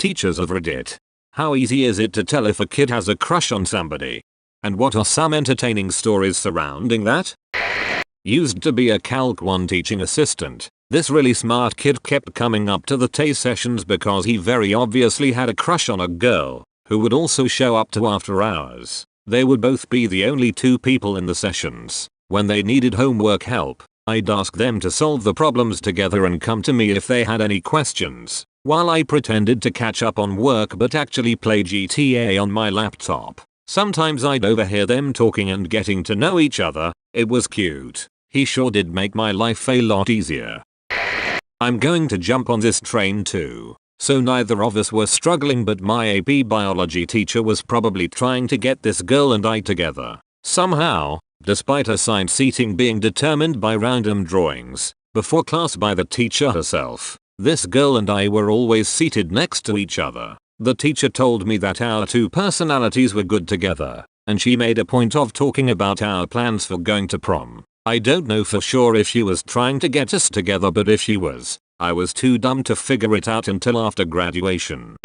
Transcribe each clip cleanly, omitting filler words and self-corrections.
Teachers of Reddit. How easy is it to tell if a kid has a crush on somebody? And what are some entertaining stories surrounding that? Used to be a Calc 1 teaching assistant. This really smart kid kept coming up to the TTIEST sessions because he very obviously had a crush on a girl, who would also show up to after hours. They would both be the only two people in the sessions. When they needed homework help, I'd ask them to solve the problems together and come to me if they had any questions, while I pretended to catch up on work but actually play GTA on my laptop. Sometimes I'd overhear them talking and getting to know each other. It was cute. He sure did make my life a lot easier. I'm going to jump on this train too. So neither of us were struggling, but my AP biology teacher was probably trying to get this girl and I together. Somehow, despite assigned seating being determined by random drawings before class by the teacher herself, this girl and I were always seated next to each other. The teacher told me that our two personalities were good together, and she made a point of talking about our plans for going to prom. I don't know for sure if she was trying to get us together, but if she was, I was too dumb to figure it out until after graduation.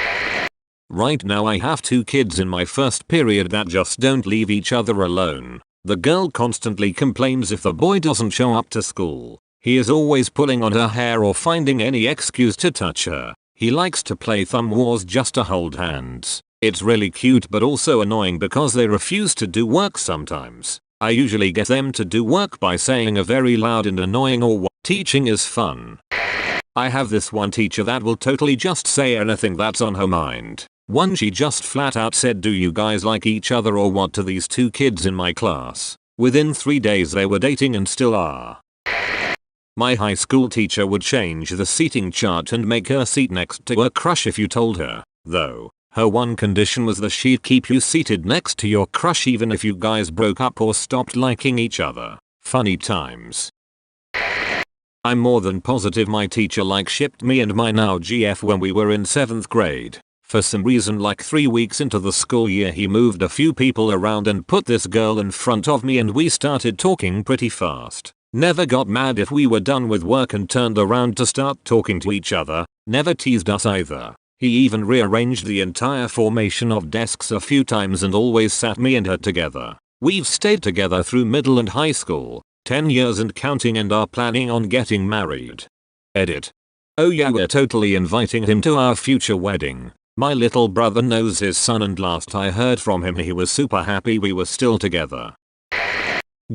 Right now I have two kids in my first period that just don't leave each other alone. The girl constantly complains if the boy doesn't show up to school. He is always pulling on her hair or finding any excuse to touch her. He likes to play thumb wars just to hold hands. It's really cute but also annoying because they refuse to do work sometimes. I usually get them to do work by saying a very loud and annoying or what. Teaching is fun. I have this one teacher that will totally just say anything that's on her mind. One, she just flat out said, "Do you guys like each other or what?" to these two kids in my class. Within 3 days they were dating and still are. My high school teacher would change the seating chart and make her seat next to her crush if you told her, though. Her one condition was that she'd keep you seated next to your crush even if you guys broke up or stopped liking each other. Funny times. I'm more than positive my teacher shipped me and my now GF when we were in 7th grade. For some reason, 3 weeks into the school year, he moved a few people around and put this girl in front of me and we started talking pretty fast. Never got mad if we were done with work and turned around to start talking to each other. Never teased us either. He even rearranged the entire formation of desks a few times and always sat me and her together. We've stayed together through middle and high school, 10 years and counting, and are planning on getting married. Edit. Oh yeah, we're totally inviting him to our future wedding. My little brother knows his son and last I heard from him he was super happy we were still together.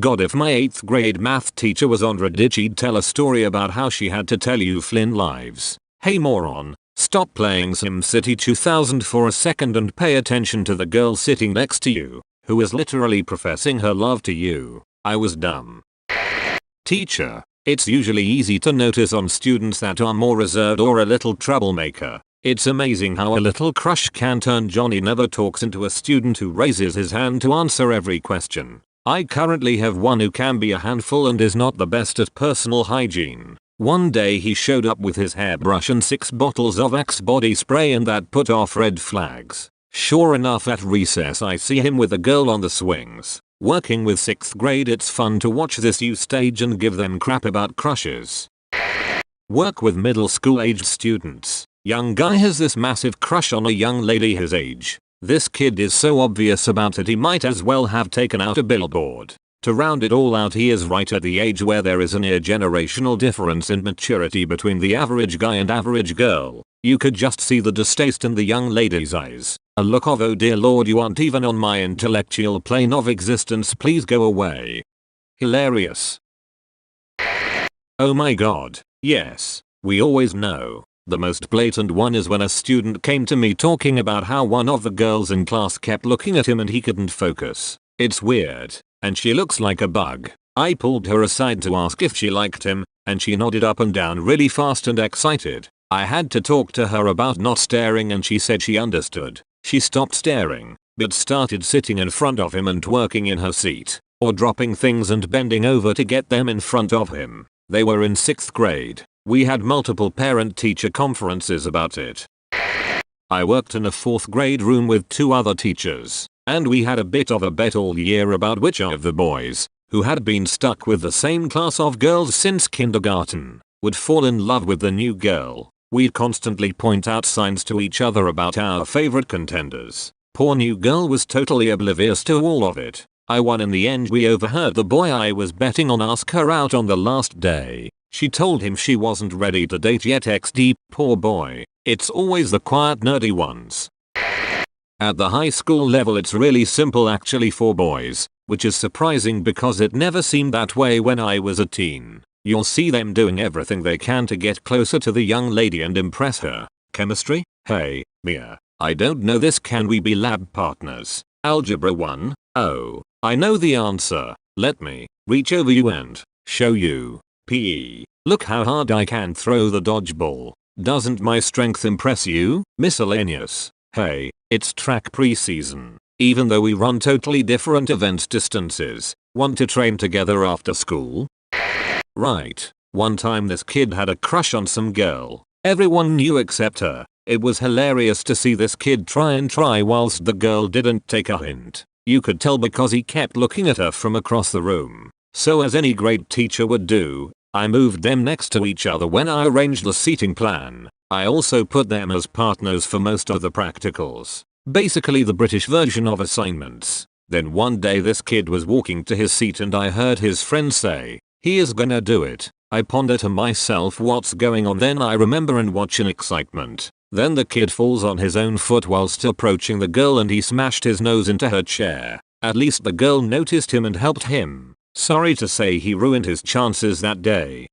God, if my 8th grade math teacher was on Reddit, she'd tell a story about how she had to tell you Flynn lives. Hey moron, stop playing SimCity 2000 for a second and pay attention to the girl sitting next to you, who is literally professing her love to you. I was dumb. Teacher. It's usually easy to notice on students that are more reserved or a little troublemaker. It's amazing how a little crush can turn Johnny Never Talks into a student who raises his hand to answer every question. I currently have one who can be a handful and is not the best at personal hygiene. One day he showed up with his hairbrush and 6 bottles of Axe body spray, and that put off red flags. Sure enough, at recess I see him with a girl on the swings. Working with 6th grade, it's fun to watch this youth stage and give them crap about crushes. Work with middle school aged students. Young guy has this massive crush on a young lady his age. This kid is so obvious about it he might as well have taken out a billboard. To round it all out, he is right at the age where there is a near generational difference in maturity between the average guy and average girl. You could just see the distaste in the young lady's eyes. A look of, "Oh dear lord, you aren't even on my intellectual plane of existence, please go away." Hilarious. Oh my god, yes, we always know. The most blatant one is when a student came to me talking about how one of the girls in class kept looking at him and he couldn't focus. It's weird, and she looks like a bug. I pulled her aside to ask if she liked him, and she nodded up and down really fast and excited. I had to talk to her about not staring and she said she understood. She stopped staring, but started sitting in front of him and working in her seat, or dropping things and bending over to get them in front of him. They were in 6th grade. We had multiple parent-teacher conferences about it. I worked in a 4th grade room with 2 other teachers, and we had a bit of a bet all year about which of the boys, who had been stuck with the same class of girls since kindergarten, would fall in love with the new girl. We'd constantly point out signs to each other about our favorite contenders. Poor new girl was totally oblivious to all of it. I won in the end. We overheard the boy I was betting on ask her out on the last day. She told him she wasn't ready to date yet. XD, poor boy. It's always the quiet nerdy ones. At the high school level it's really simple actually for boys, which is surprising because it never seemed that way when I was a teen. You'll see them doing everything they can to get closer to the young lady and impress her. Chemistry? Hey, Mia. I don't know this. Can we be lab partners? Algebra 1? Oh, I know the answer. Let me reach over you and show you. PE. Look how hard I can throw the dodgeball. Doesn't my strength impress you? Miscellaneous. Hey, it's track preseason. Even though we run totally different event distances, want to train together after school? Right. One time this kid had a crush on some girl. Everyone knew except her. It was hilarious to see this kid try whilst the girl didn't take a hint. You could tell because he kept looking at her from across the room. So as any great teacher would do, I moved them next to each other when I arranged the seating plan. I also put them as partners for most of the practicals. Basically the British version of assignments. Then one day this kid was walking to his seat and I heard his friend say, "He is gonna do it." I ponder to myself what's going on, then I remember and watch in excitement. Then the kid falls on his own foot whilst approaching the girl and he smashed his nose into her chair. At least the girl noticed him and helped him. Sorry to say he ruined his chances that day.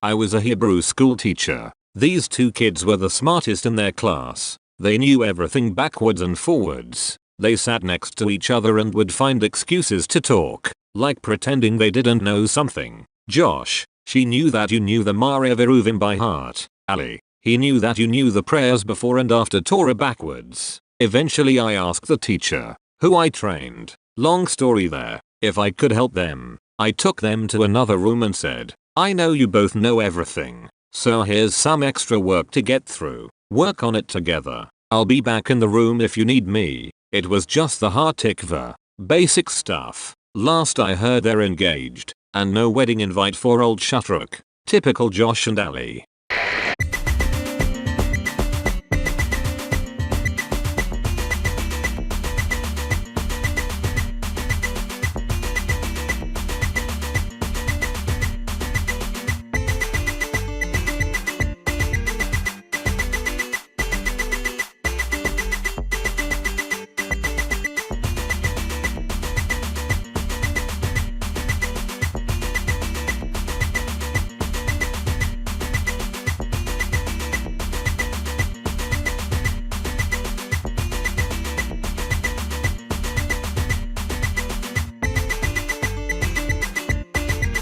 I was a Hebrew school teacher. These two kids were the smartest in their class. They knew everything backwards and forwards. They sat next to each other and would find excuses to talk, like pretending they didn't know something. Josh, she knew that you knew the Maria Viruvim by heart. Ali, he knew that you knew the prayers before and after Torah backwards. Eventually I asked the teacher, who I trained, long story there, if I could help them. I took them to another room and said, I know you both know everything, so here's some extra work to get through. Work on it together. I'll be back in the room if you need me. It was just the heart tikva. Basic stuff. Last I heard they're engaged, and no wedding invite for old Shutruk. Typical Josh and Ali.